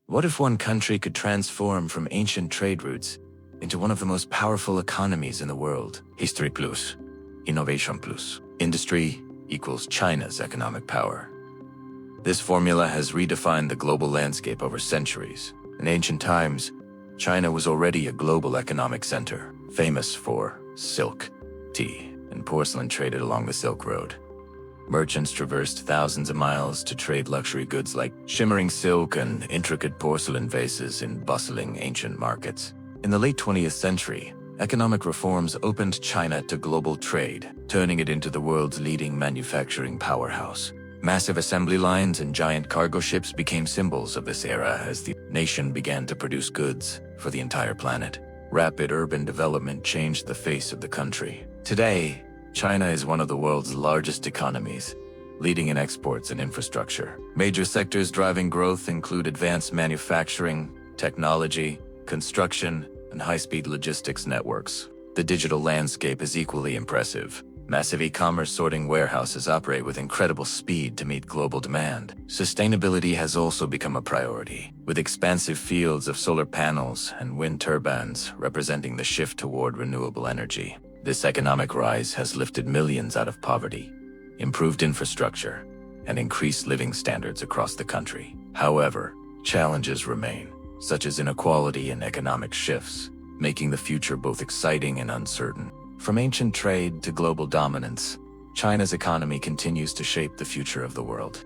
What if one country could transform from ancient trade routes into one of the most powerful economies in the world? History plus, innovation plus. Industry equals China's economic power. This formula has redefined the global landscape over centuries. In ancient times, China was already a global economic center, famous for silk, tea, and porcelain traded along the Silk Road. Merchants traversed thousands of miles to trade luxury goods like shimmering silk and intricate porcelain vases in bustling ancient markets. In the late 20th century, economic reforms opened China to global trade, turning it into the world's leading manufacturing powerhouse. Massive assembly lines and giant cargo ships became symbols of this era as the nation began to produce goods for the entire planet. Rapid urban development changed the face of the country. Today, China is one of the world's largest economies, leading in exports and infrastructure. Major sectors driving growth include advanced manufacturing, technology, construction, and high-speed logistics networks. The digital landscape is equally impressive. Massive e-commerce sorting warehouses operate with incredible speed to meet global demand. Sustainability has also become a priority, with expansive fields of solar panels and wind turbines representing the shift toward renewable energy. This economic rise has lifted millions out of poverty, improved infrastructure, and increased living standards across the country. However, challenges remain, such as inequality and economic shifts, making the future both exciting and uncertain. From ancient trade to global dominance, China's economy continues to shape the future of the world.